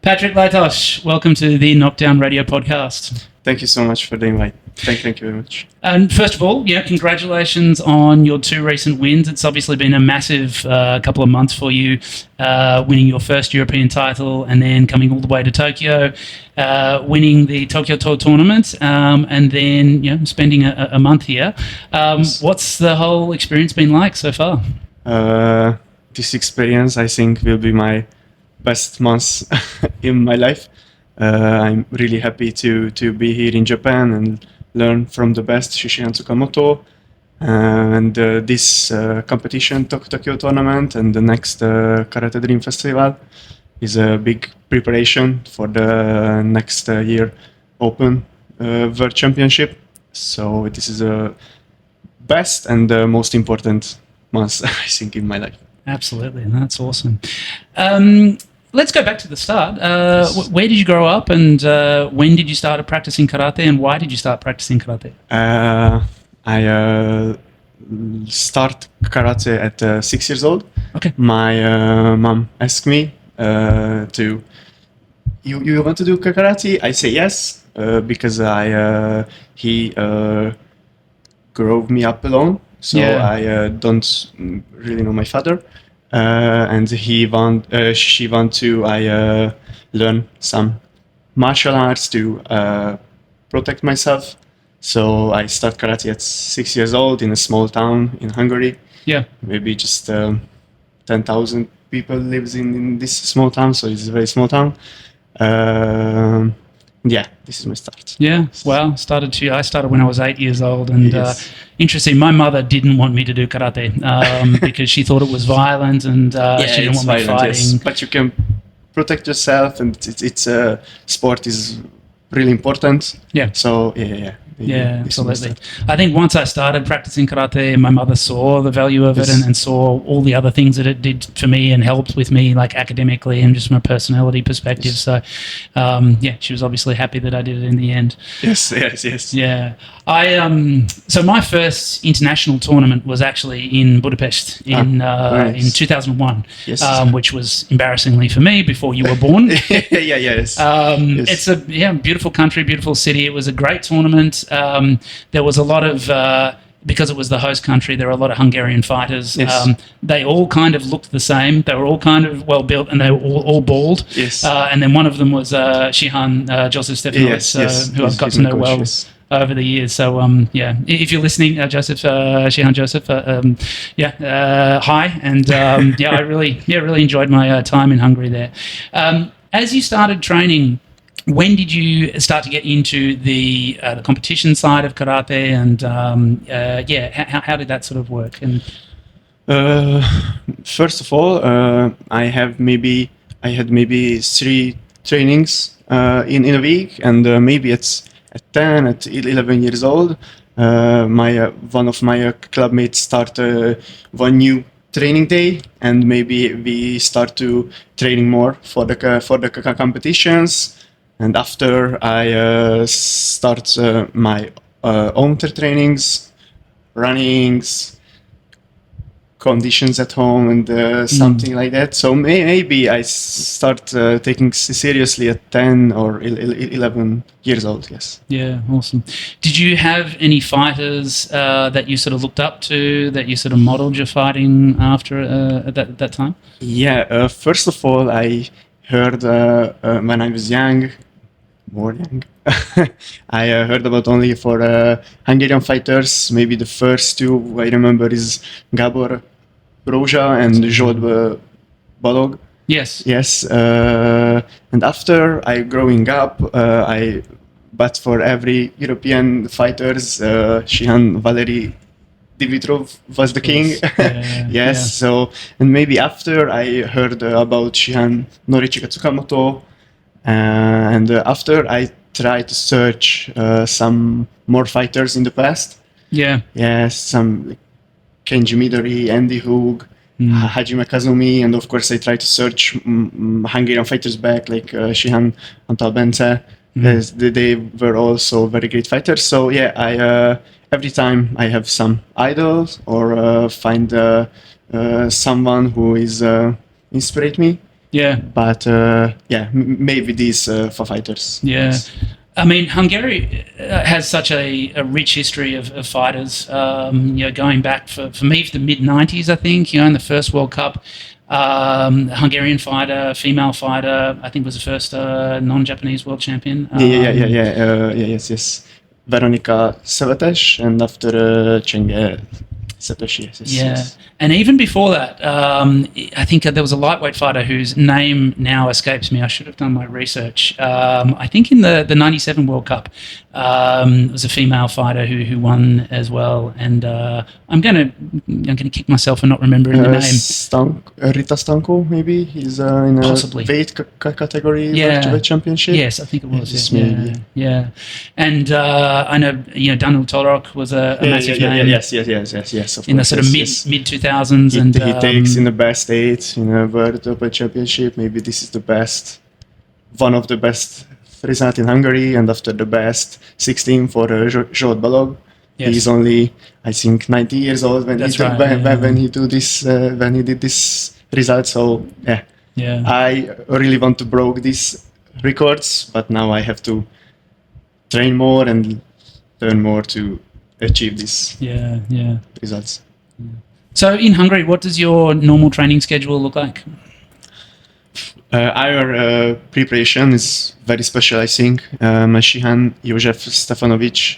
Patrik Lietos, welcome to the Knockdown Radio podcast. Thank you so much for the invite. Thank you very much. And first of all, congratulations on your two recent wins. It's obviously been a massive couple of months for you, winning your first European title and then coming all the way to Tokyo, winning the Tokyo Tour tournament, and then spending a month here. What's the whole experience been like so far? This experience, I think, will be my best months in my life. I'm really happy to be here in Japan and learn from the best, Shishihan Tsukamoto, and this competition, Tokyo tournament, and the next Karate Dream Festival is a big preparation for the next year Open World Championship. So this is the best and the most important months, I think, in my life. Absolutely, that's awesome. Let's go back to the start. Where did you grow up, and when did you start practicing karate, and why did you start practicing karate? I start karate at 6 years old. Okay. My mom asked me to, you want to do karate? I say yes, because he grew me up alone, so I don't really know my father. And she want to learn some martial arts to protect myself. So I start karate at 6 years old in a small town in Hungary. Yeah. Maybe just 10,000 people lives in this small town, so it's a very small town. This is my start. Yeah, well, I started when I was 8 years old, and interesting, my mother didn't want me to do karate because she thought it was violent, and she didn't want me fighting. Yes. But you can protect yourself, and it's sport is really important. Yeah. So yeah, absolutely. I think once I started practicing karate, my mother saw the value of it and saw all the other things that it did for me and helped with me, like academically and just from a personality perspective. So, she was obviously happy that I did it in the end. Yes. Yeah. So my first international tournament was actually in Budapest in 2001, which was embarrassingly for me before you were born. Yes. It's a beautiful country, beautiful city. It was a great tournament. There was a lot of, because it was the host country, there were a lot of Hungarian fighters. Yes. They all kind of looked the same. They were all kind of well built, and they were all bald. Yes. And then one of them was Shihan Joseph Stefanovic, who I've got to know well over the years. So if you're listening, Joseph, Shihan Joseph, hi, and I really enjoyed my time in Hungary there. As you started training, when did you start to get into the competition side of karate, and how did that sort of work? And first of all, I had maybe 3 trainings in a week, and maybe at 10, at 11 years old, one of my clubmates start one new training day, and maybe we start to training more for the competitions. And after I start my own trainings, runnings, conditions at home, and something like that. So maybe I start taking seriously at 10 or 11 years old, yes. Yeah, awesome. Did you have any fighters that you sort of looked up to, that you sort of modeled your fighting after at that time? Yeah, first of all, I heard when I was more young, I heard about only for Hungarian fighters. Maybe the first 2 I remember is Gábor Rózsa and Zsolt Balog. Yes. And after I growing up, but for every European fighters, Shihan Valery Dimitrov was the king. Yes. So, and maybe after I heard about Shihan Norichika Tsukamoto, and after I tried to search some more fighters in the past. Yeah. Yes, some like Kenji Midori, Andy Hoog, Hajime Kazumi, and of course I tried to search Hungarian fighters back, like Shihan Antal Bence. They were also very great fighters. So I every time I have some idols or find someone who is inspired me. Yeah. But maybe these for fighters. Yeah. Yes. I mean, Hungary has such a rich history of fighters, going back for me for the mid-90s, I think, in the first World Cup. Hungarian fighter, female fighter, I think was the first non-Japanese world champion. Yes. Veronika Szövetes, and after Csenge Szetosi. Yes. And even before that, I think there was a lightweight fighter whose name now escapes me. I should have done my research. I think in the 97 World Cup, it was a female fighter who won as well. And I'm gonna kick myself for not remembering the name. Rita Stanko, maybe he's in Possibly. A weight category welterweight championship. Yes, I think it was. Yes, yeah. And I know Daniel Torok was a massive name. Yes. Of in course, the sort of mid 2000s, he takes in the best 8 in a World Open Championship. Maybe this is one of the best result in Hungary, and after the best 16 for Zsolt Balog. Yes. He's only, I think, 90 years old when he did this result. So I really want to break these records, but now I have to train more and learn more to achieve these results. So in Hungary, what does your normal training schedule look like? Our preparation is very special, I think. Shihan József Stefanovic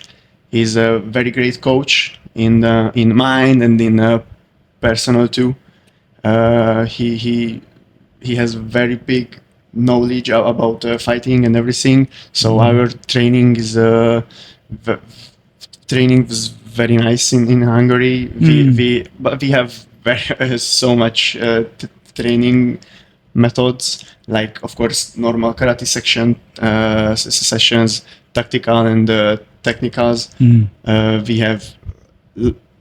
is a very great coach in mind and in personal too. He has very big knowledge about fighting and everything. So our training is very nice in Hungary. We have so much training methods, like of course normal karate sessions, tactical and technicals. We have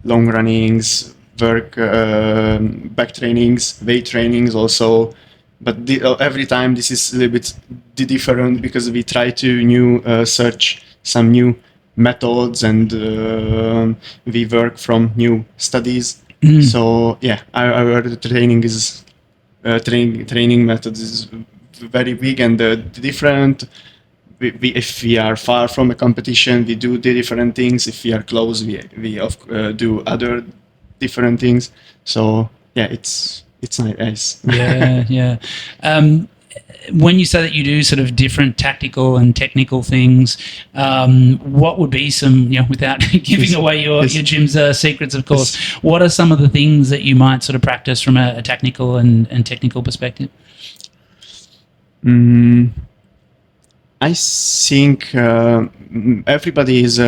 long runnings, back trainings, weight trainings also. But every time this is a little bit different because we try to search some new methods and we work from new studies. So our training is training methods is very big and different. If we are far from a competition, we do the different things. If we are close, we do other different things. So it's nice. Yeah. When you say that you do sort of different tactical and technical things, what would be some, without giving away your gym's secrets, of course, what are some of the things that you might sort of practice from a tactical and technical perspective? I think everybody is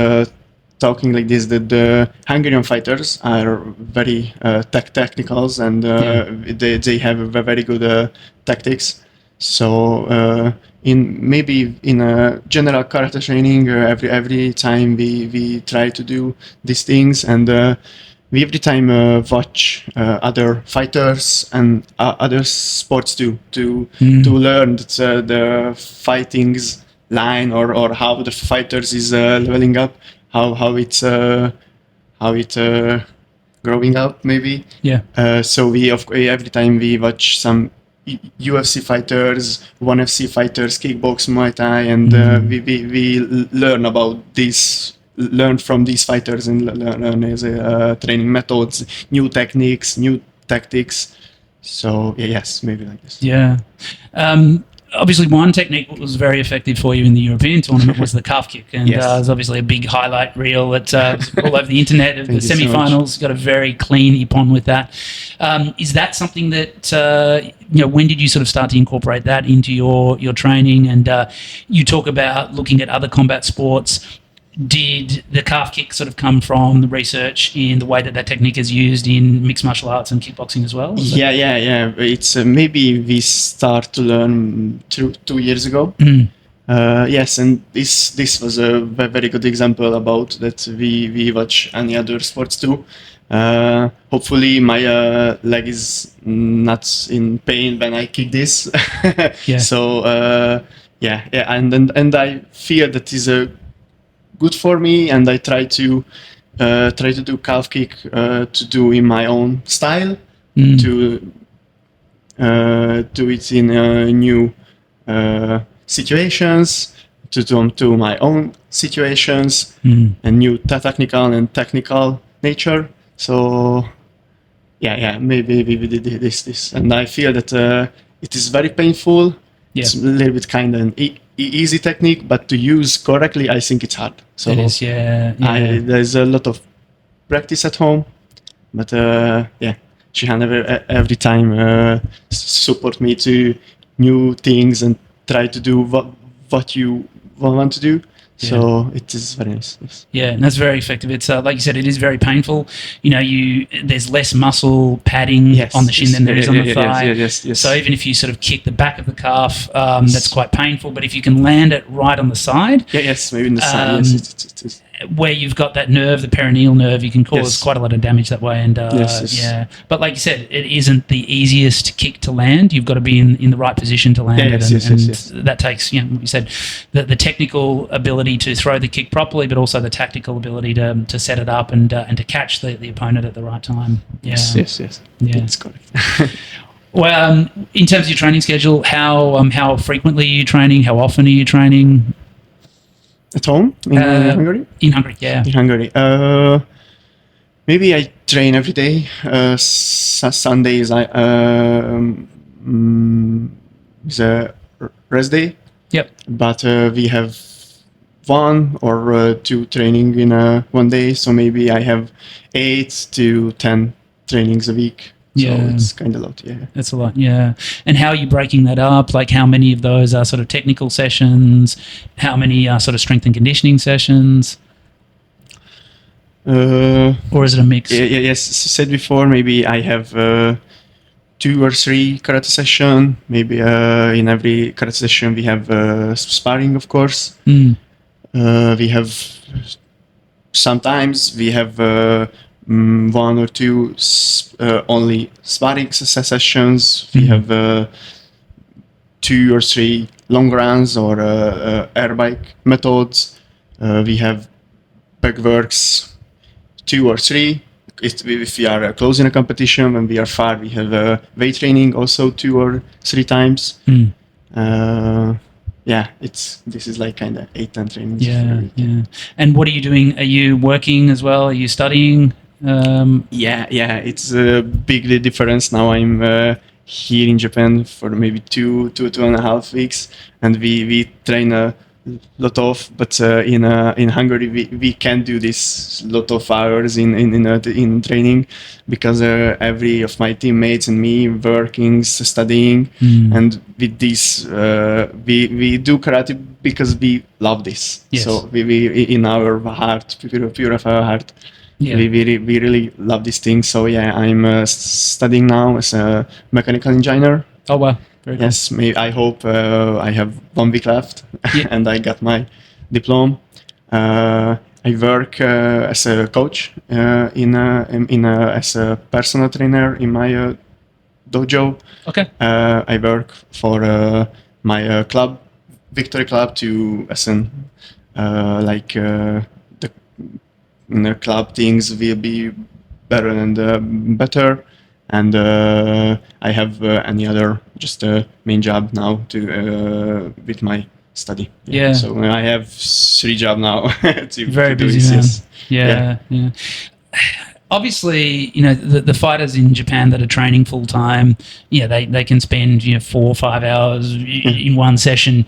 talking like this, that the Hungarian fighters are very technicals and they have very good tactics. So in a general karate training, every time we try to do these things, and we every time watch other fighters and other sports too to learn the fighting's line or how the fighters is leveling up, how it's growing up maybe. So we every time we watch some UFC fighters, ONE FC fighters, kickbox, Muay Thai, and we learn about this, learn from these fighters and learn as training methods, new techniques, new tactics. So yes, maybe like this. Obviously, one technique that was very effective for you in the European tournament was the calf kick, and there's obviously a big highlight reel that's all over the internet of the semi-finals. Got a very clean ippon with that. Is that something that when did you sort of start to incorporate that into your training? And you talk about looking at other combat sports. Did the calf kick sort of come from the research in the way that technique is used in mixed martial arts and kickboxing as well? Yeah. It's maybe we start to learn 2 years ago. Yes, and this was a very good example about that we watch any other sports too. Hopefully my leg is not in pain when I kick this. So and I feel that is a good for me, and I try to do calf kick to do in my own style, to do it in new situations, to my own situations, and new technical and technical nature. So maybe we did this, and I feel that it is very painful. Yeah. It's a little bit kind of an easy technique, but to use correctly, I think it's hard. So it is, there's a lot of practice at home, but Shihan every time support me to new things and try to do what you want to do. So it is very nice. Yes. Yeah, and that's very effective. It's like you said, it is very painful. There's less muscle padding on the shin than there is on the thigh. Yes. So even if you sort of kick the back of the calf, that's quite painful. But if you can land it right on the side, maybe in the side, it is. Where you've got that nerve, the perineal nerve, you can cause quite a lot of damage that way. And but like you said, it isn't the easiest kick to land. You've got to be in the right position to land it, and that takes, you said, the technical ability to throw the kick properly, but also the tactical ability to set it up and to catch the opponent at the right time. Yes. That's correct. Well, in terms of your training schedule, how frequently are you training? How often are you training? At home in Hungary? In Hungary, yeah. In Hungary. Maybe I train every day. Sundays is a rest day. Yep. But we have one or two training in one day. So maybe I have 8 to 10 trainings a week. So it's kind of a lot, That's a lot, And how are you breaking that up? Like how many of those are sort of technical sessions? How many are sort of strength and conditioning sessions? Or is it a mix? Yes, said before, maybe I have 2 or 3 karate session. Maybe in every karate session we have sparring, of course. We have sometimes we have 1 or 2 only sparring sessions. We have 2 or 3 long runs or air bike methods. We have back works 2 or 3. If we are close in a competition, when we are far, we have weight training also 2 or 3 times. This is like kind of 8-10 trainings. Yeah. And what are you doing? Are you working as well? Are you studying? It's a big difference. Now I'm here in Japan for maybe 2.5 weeks, and we train a lot of. But in Hungary we can't do this lot of hours in training, because every of my teammates and me working, studying, and with this we do karate because we love this. So we in our heart, pure of our heart. We really love this thing. So I'm studying now as a mechanical engineer. Oh wow! Very cool. Yes, I hope I have 1 week left, and I got my diploma. I work as a coach as a personal trainer in my dojo. Okay. I work for my club, Victory Club, to in the club things will be better and better, and I have any other just main job now to with my study. So I have 3 jobs now. Very busy, man. Yeah. Obviously, the fighters in Japan that are training full time, they can spend 4 or 5 hours in one session.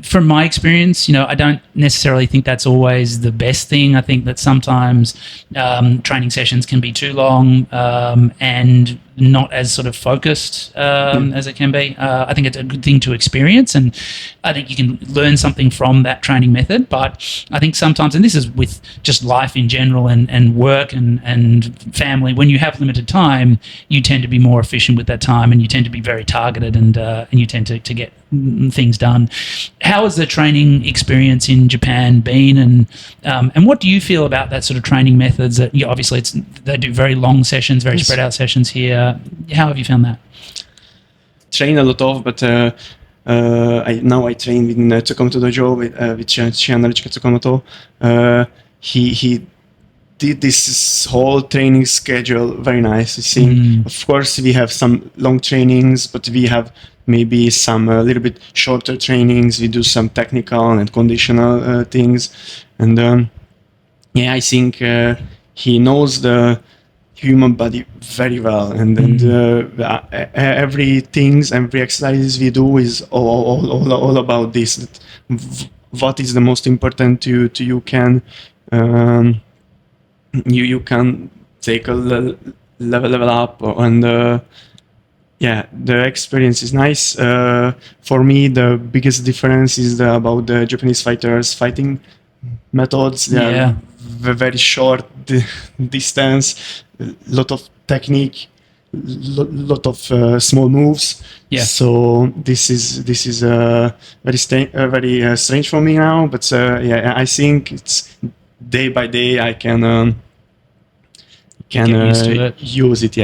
From my experience, I don't necessarily think that's always the best thing. I think that sometimes training sessions can be too long and not as sort of focused as it can be. I think it's a good thing to experience, and I think you can learn something from that training method. But I think sometimes, and this is with just life in general and work and family, when you have limited time, you tend to be more efficient with that time, and you tend to be very targeted, and you tend to get things done. How has the training experience in Japan been, and what do you feel about that sort of training methods? That obviously they do very long sessions, very spread out sessions here. How have you found that? Train a lot of, but I train with Tsukamoto Dojo with Shihan Tsukamoto. He did this whole training schedule very nice. I think, of course, we have some long trainings, but we have maybe some a little bit shorter trainings. We do some technical and conditional things, and I think he knows the human body very well, and every exercises we do is all about this. What is the most important to you can you can take a level up, and the experience is nice. For me, the biggest difference is about the Japanese fighters fighting methods. They are very short distance, lot of technique, lot of small moves. Yeah. So this is very strange for me now. But I think it's day by day I can use it.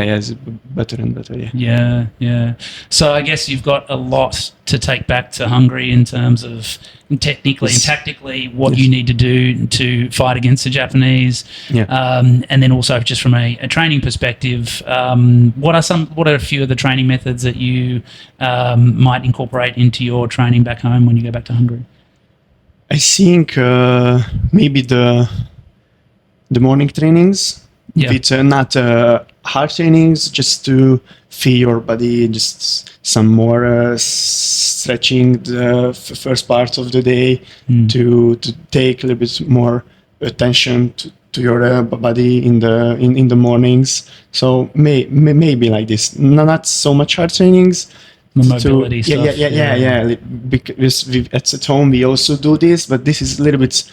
Better and better. Yeah. So I guess you've got a lot to take back to Hungary in terms of technically and tactically what you need to do to fight against the Japanese. And then also just from a training perspective, what are a few of the training methods that you might incorporate into your training back home when you go back to Hungary? I think maybe the morning trainings. With not hard trainings, just to feel your body, just some more stretching the first part of the day, to take a little bit more attention to your body in the mornings. So maybe like this, not so much hard trainings. Mobility stuff. Yeah. Because at home we also do this, but this is a little bit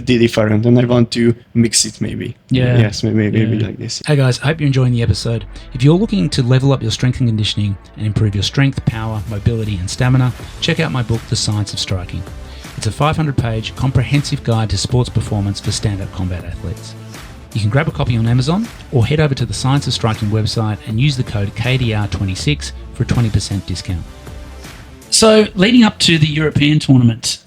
different, and I want to mix it maybe. Maybe like this. Hey guys, I hope you're enjoying the episode. If you're looking to level up your strength and conditioning and improve your strength, power, mobility and stamina, check out my book, The Science of Striking. It's a 500-page comprehensive guide to sports performance for stand-up combat athletes. You can grab a copy on Amazon or head over to the Science of Striking website and use the code KDR26 for a 20% discount. So leading up to the European tournament,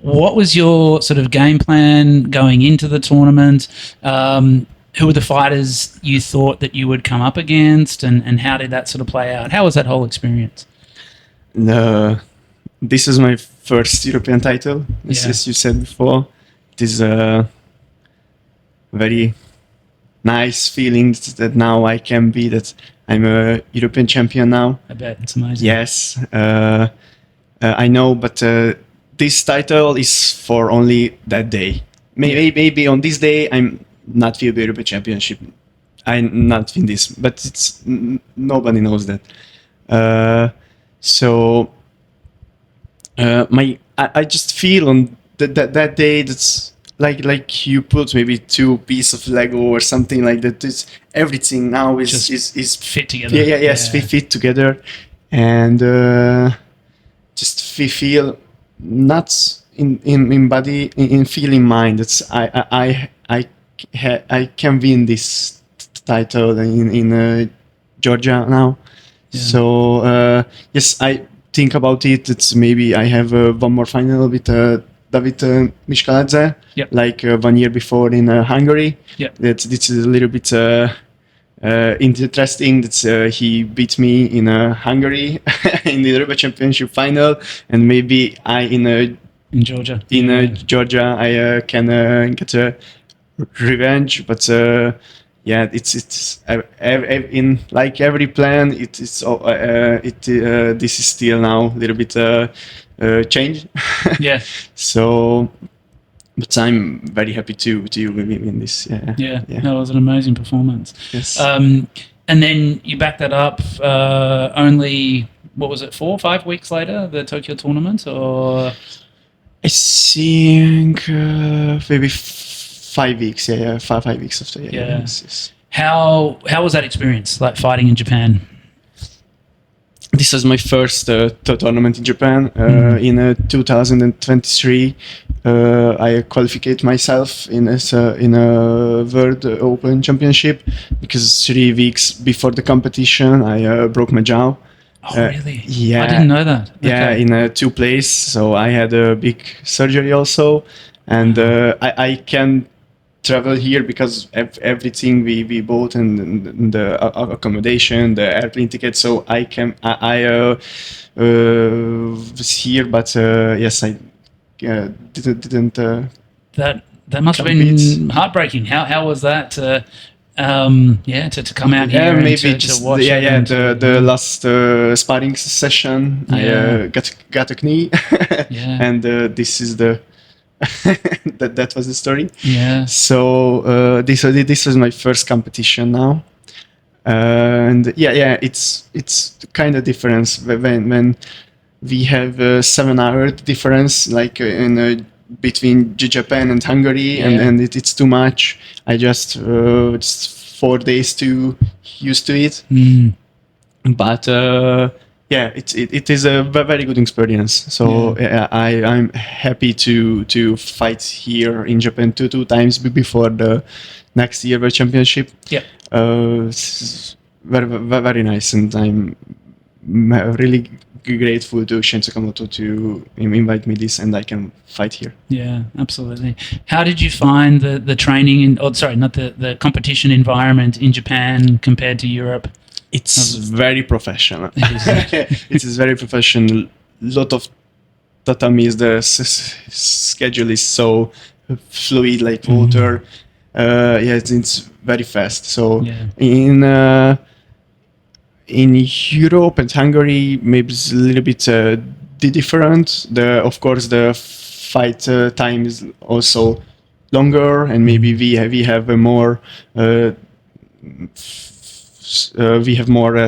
what was your sort of game plan going into the tournament? Who were the fighters you thought that you would come up against, and how did that sort of play out? How was that whole experience? This is my first European title, as you said before. It is a very nice feeling that now I can be that I'm a European champion now. I bet, it's amazing. Yes, I know, but this title is for only that day. Maybe on this day I'm not FIBA European Championship. I'm not in this, but it's nobody knows that. I just feel on that day that's like you put maybe 2 pieces of Lego or something like that. It's everything now is fit together. Yes, fit together, and just feel not in body, in feeling mind. It's I can win this title in Georgia now. So yes, I think about it. It's maybe I have one more final with David Mishkaladze, like 1 year before in Hungary. This is a little bit interesting that he beat me in Hungary in the European Championship final, and maybe in Georgia. Georgia I can get a revenge, but it's in like every plan. This is still now a little bit changed. So, but I'm very happy to win this. That was an amazing performance. Yes. And then you back that up only, what was it, 4 or 5 weeks later, the Tokyo tournament, or? I think maybe 5 weeks. 5 weeks after. Yes. How was that experience, like fighting in Japan? This was my first tournament in Japan. In 2023, I qualified myself in a World Open Championship because 3 weeks before the competition, I broke my jaw. Oh, really? Yeah. I didn't know that. Yeah, in 2 places. So I had a big surgery also, and I can travel here because everything we bought and the accommodation, the airplane ticket. So I was here, but yes, I didn't. That must have been heartbreaking. How was that? To come out here and maybe to watch. The last sparring session, I got a knee, and this is the that was the story. Yeah. So this was my first competition now, and it's kind of difference when we have a 7-hour difference, like in between Japan and Hungary, and it's too much. I just 4 days to used to it, but it is a very good experience. So I'm happy to fight here in Japan two times before the next year World Championship. Yeah, it's very nice, and I'm really grateful to Shen Sakamoto to invite me this, and I can fight here. Yeah, absolutely. How did you find the training the competition environment in Japan compared to Europe? It's very professional. It is very professional. Lot of tatamis. The schedule is so fluid, like water. It's very fast. So in Europe and Hungary, maybe it's a little bit different. Of course, the fight time is also longer, and maybe we have a more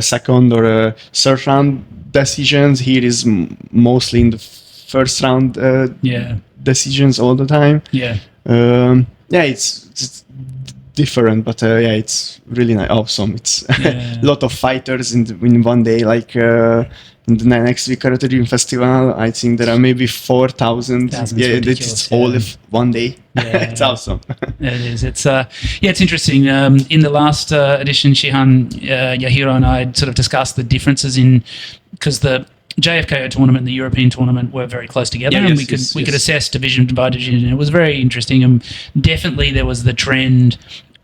second or third round decisions. Here is mostly in the first round decisions all the time. It's different, but it's really awesome. It's a lot of fighters in one day. Like in the next week Karate Dream Festival, I think there are maybe 4,000. It's all of one day. It's awesome. It is. It's it's interesting. In the last edition, Shihan, Yahiro, and I sort of discussed the differences because the JFKO tournament and the European tournament were very close together, and we could assess division by division. It was very interesting, and definitely there was the trend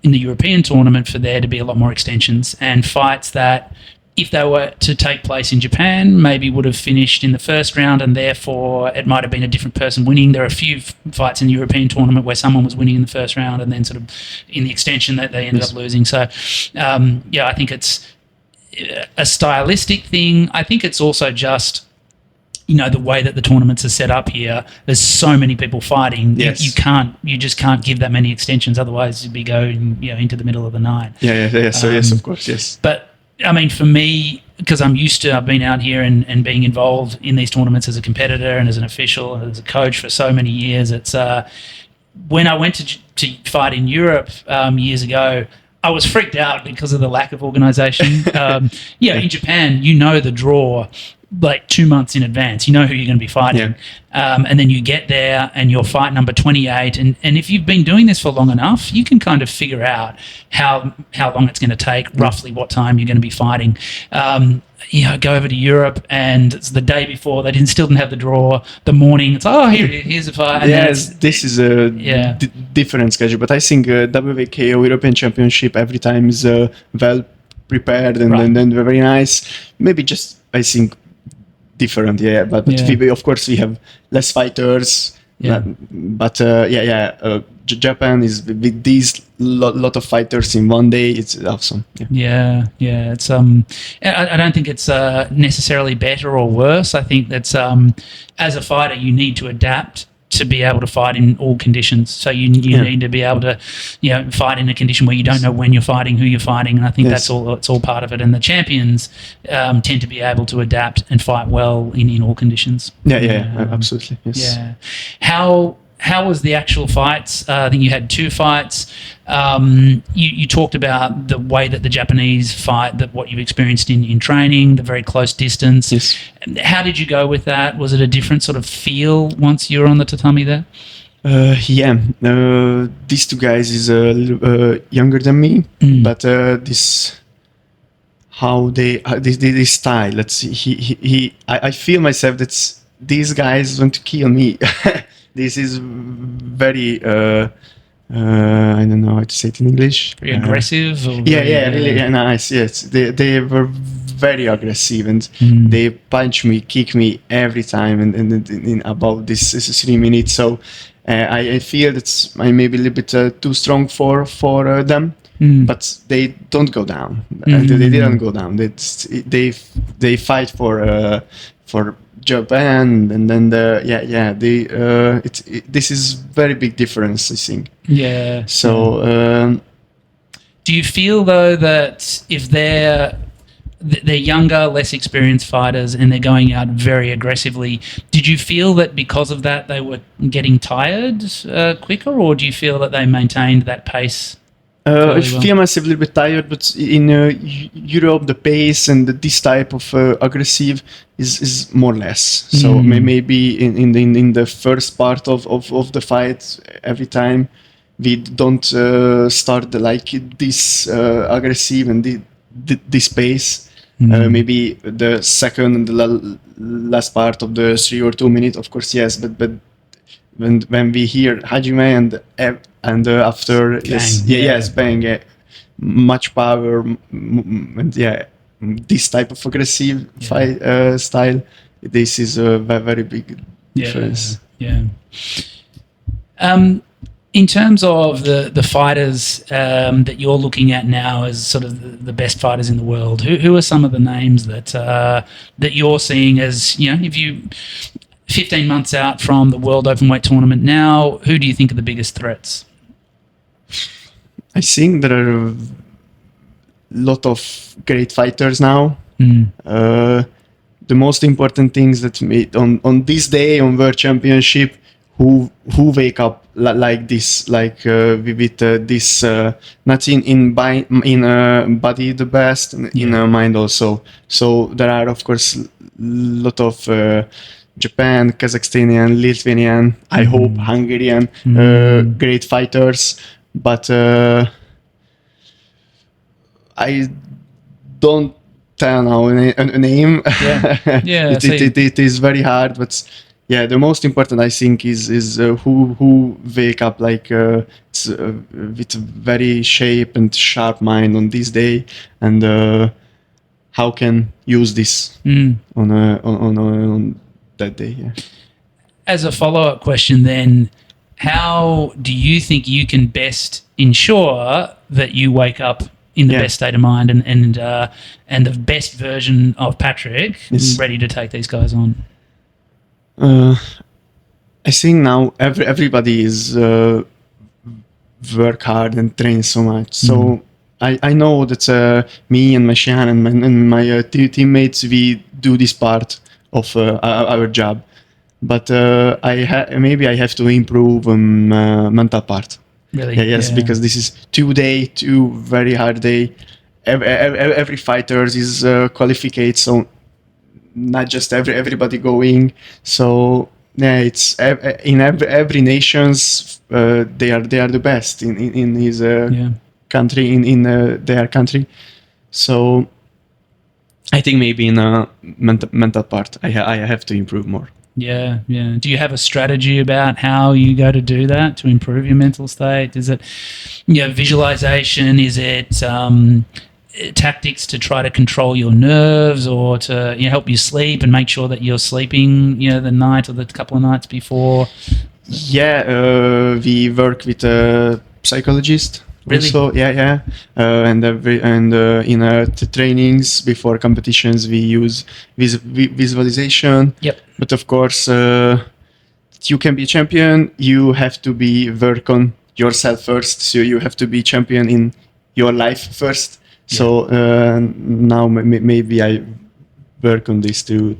in the European tournament for there to be a lot more extensions and fights that, if they were to take place in Japan, maybe would have finished in the first round, and therefore it might have been a different person winning. There are a few fights in the European tournament where someone was winning in the first round, and then sort of in the extension that they ended up losing. So, I think it's a stylistic thing. I think it's also just, the way that the tournaments are set up here. There's so many people fighting. Yes. You just can't give that many extensions. Otherwise, you'd be going, into the middle of the night. So yes, of course, yes. But I mean, for me, because I've been out here and being involved in these tournaments as a competitor and as an official and as a coach for so many years. It's when I went to fight in Europe years ago, I was freaked out because of the lack of organisation. In Japan, the draw like 2 months in advance. You know who you're going to be fighting. And then you get there and you're fight number 28. And if you've been doing this for long enough, you can kind of figure out how long it's going to take, roughly what time you're going to be fighting. Go over to Europe, and it's the day before. They still didn't have the draw. The morning, it's here's a fight. And this is a different schedule. But I think WKO European Championship every time is well prepared and then very nice. Maybe just, I think, different, but of course we have less fighters, but Japan is with these lot of fighters in one day. It's awesome. It's I don't think it's necessarily better or worse. I think that's as a fighter you need to adapt to be able to fight in all conditions. So you need to be able to fight in a condition where you don't know when you're fighting, who you're fighting, and I think it's all part of it. And the champions tend to be able to adapt and fight well in all conditions. Absolutely. Yes. How was the actual fights? I think you had 2 fights. You talked about the way that the Japanese fight, that what you've experienced in training, the very close distance. Yes. How did you go with that? Was it a different sort of feel once you were on the tatami there? These 2 guys is a little younger than me, but this style. Let's see. I feel myself that these guys want to kill me. This is very I don't know how to say it in English. Very aggressive? Or really nice. Yes, they were very aggressive, and they punch me, kick me every time, and in about this 3 minutes. So I feel that I'm maybe a little bit too strong for them, but they don't go down. They didn't go down. They fight for Japan, and then this is very big difference, I think. Yeah. So do you feel though that if they're younger, less experienced fighters and they're going out very aggressively, did you feel that because of that they were getting tired quicker, or do you feel that they maintained that pace? I feel myself a little bit tired, but in Europe, the pace and this type of aggressive is more or less. So maybe in the first part of the fight, every time we don't start like this aggressive and this pace. Maybe the second and the last part of the 3 or 2 minutes, of course, yes. But when we hear Hajime and after bang, much power, and this type of aggressive fight style, this is a very big difference. In terms of the fighters that you're looking at now as sort of the best fighters in the world, who are some of the names that you're seeing as, if you 15 months out from the World Openweight Tournament now, who do you think are the biggest threats? I think there are a lot of great fighters now. The most important things that made on this day on World Championship, who wake up like this, like with this not in body the best, in mind also. So there are of course a lot of Japan, Kazakhstanian, Lithuanian, I hope Hungarian great fighters, but I don't tell now a name. It is very hard, but the most important I think is who wake up like with very shape and sharp mind on this day, and how can use this on that day. Yeah. As a follow-up question, then, how do you think you can best ensure that you wake up in the best state of mind and the best version of Patrik, ready to take these guys on? I think now everybody is work hard and train so much. So I know that me and Shihan and my teammates, we do this part of our job, but maybe I have to improve mental part. Really? Yes, because this is 2 very hard day. Every fighter is qualified, so not just everybody going. So it's in every nations they are the best in his country, in their country. So I think maybe in a mental part I have to improve more. Yeah. Do you have a strategy about how you go to do that, to improve your mental state? Is it visualization? Is it tactics to try to control your nerves, or to help you sleep and make sure that you're sleeping the night or the couple of nights before? We work with a psychologist. Really? Also, and in the trainings before competitions we use visualization. Yep. But of course, you can be a champion. You have to work on yourself first. So you have to be champion in your life first. Yeah. So now maybe I work on this to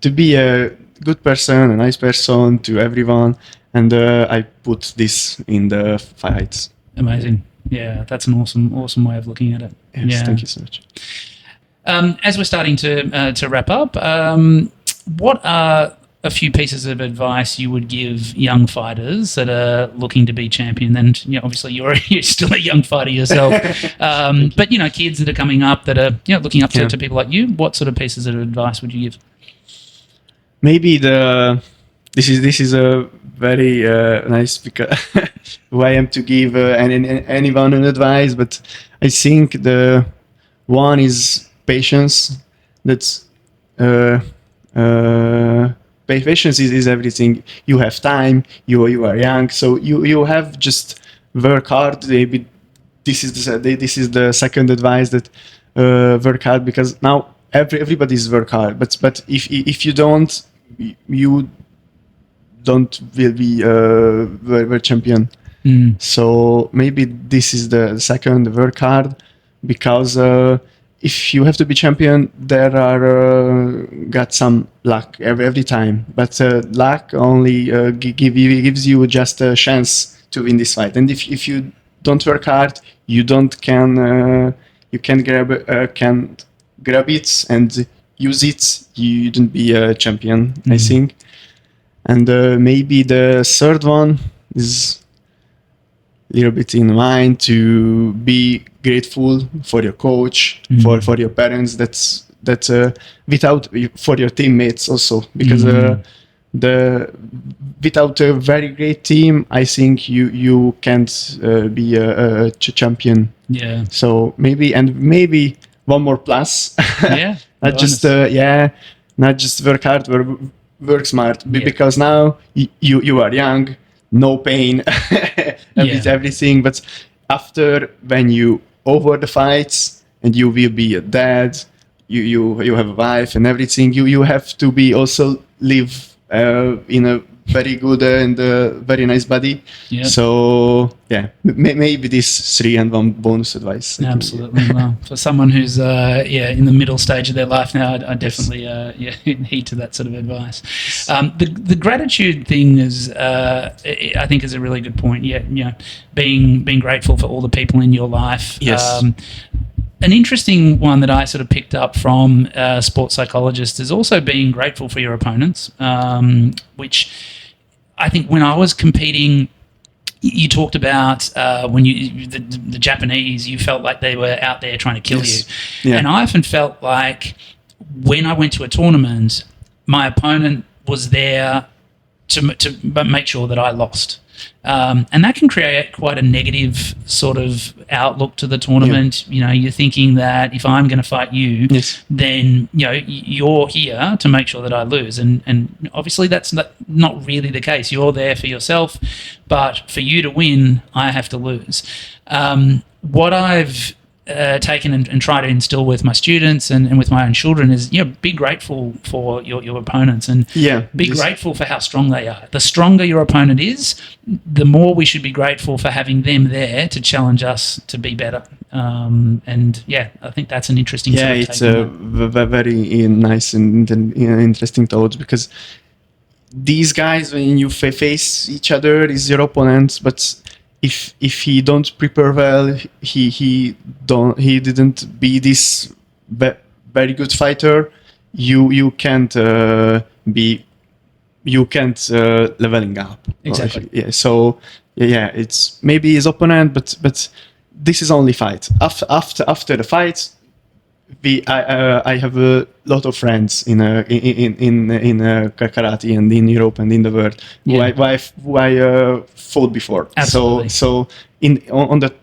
be a good person, a nice person to everyone, and I put this in the fights. Amazing. Yeah, that's an awesome way of looking at it. Yes, thank you so much. As we're starting to wrap up, what are a few pieces of advice you would give young fighters that are looking to be champion? And obviously you're still a young fighter yourself, but kids that are coming up that are looking up to people like you. What sort of pieces of advice would you give? Maybe this is a very nice because who I am to give anyone an advice, but I think the one is patience. That's patience is everything. You have time. You are young, so you have just work hard. Maybe this is the second advice, that work hard, because now everybody's work hard. But if you don't, you don't will be world champion. So maybe this is the second, work hard, because if you have to be champion, there are got some luck every time, but luck only gives you just a chance to win this fight. And if you don't work hard, you can grab it and use it. You don't be a champion, I think. And maybe the third one is a little bit in mind, to be grateful for your coach, for your parents. That's without, for your teammates also, because without a very great team, I think you can't be a champion. Yeah. So maybe one more plus. Yeah. not just work hard, work smart, because now you are young, no pain, everything. But after, when you over the fights and you will be a dad, you have a wife and everything, you have to be also live in a very good and very nice body. Yeah. So maybe this 3 and 1 bonus advice. Absolutely. Well, for someone who's in the middle stage of their life now, I definitely heed to that sort of advice. The gratitude thing is, I think, is a really good point. Being grateful for all the people in your life. Yes. An interesting one that I sort of picked up from sports psychologists is also being grateful for your opponents, which I think when I was competing, you talked about when the Japanese, you felt like they were out there trying to kill you. Yeah. And I often felt like when I went to a tournament, my opponent was there to make sure that I lost. And that can create quite a negative sort of outlook to the tournament. You're thinking that if I'm going to fight you, then you're here to make sure that I lose, and obviously that's not really the case. You're there for yourself, but for you to win, I have to lose. What I've taken and try to instill with my students and with my own children is, be grateful for your opponents, and be grateful for how strong they are. The stronger your opponent is, the more we should be grateful for having them there to challenge us to be better. I think that's an interesting sort of take. It's a very nice and interesting thought, because these guys, when you face each other, is your opponents, but if he don't prepare well, he didn't be this very good fighter, you can't leveling up. Exactly. So it's maybe his opponent, but this is only fight. After the fight, I have a lot of friends in karate and in Europe and in the world who I fought before. Absolutely. So on the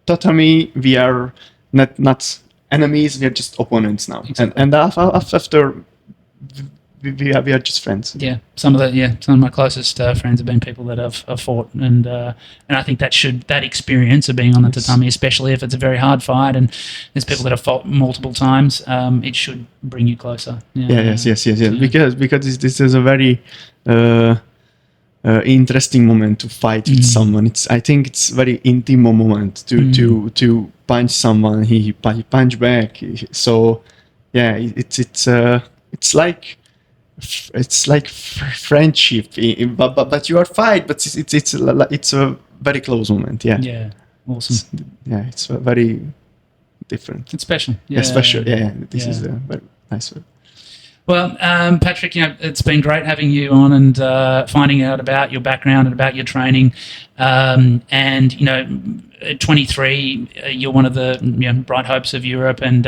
tatami, we are not enemies; we are just opponents now. Exactly. And after we are just friends. Yeah, some of my closest friends have been people that I've fought, and I think that experience of being on the tatami, especially if it's a very hard fight and there's people that have fought multiple times, it should bring you closer. Yes. Because this is a very interesting moment to fight with someone. I think it's a very intimate moment to punch someone. He punch back. So it's like friendship, but you are fight. But it's a very close moment. Yeah, awesome. It's very different. It's special. Special. This is a very nice one. Well, Patrik, it's been great having you on and finding out about your background and about your training. And at 23, you're one of the bright hopes of Europe, and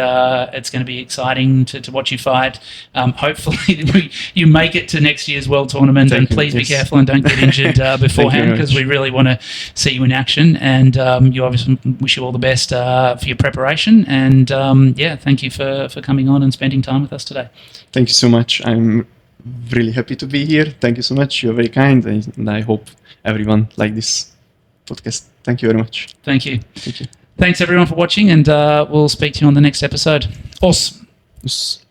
it's going to be exciting to watch you fight. Hopefully, you make it to next year's World Tournament, and please be careful and don't get injured beforehand, because we really want to see you in action. And you obviously wish you all the best for your preparation. And thank you for coming on and spending time with us today. Thank you so much. I'm really happy to be here. Thank you so much. You're very kind, and I hope everyone liked this podcast. Thank you very much. Thank you. Thank you. Thanks everyone for watching, and we'll speak to you on the next episode. Os.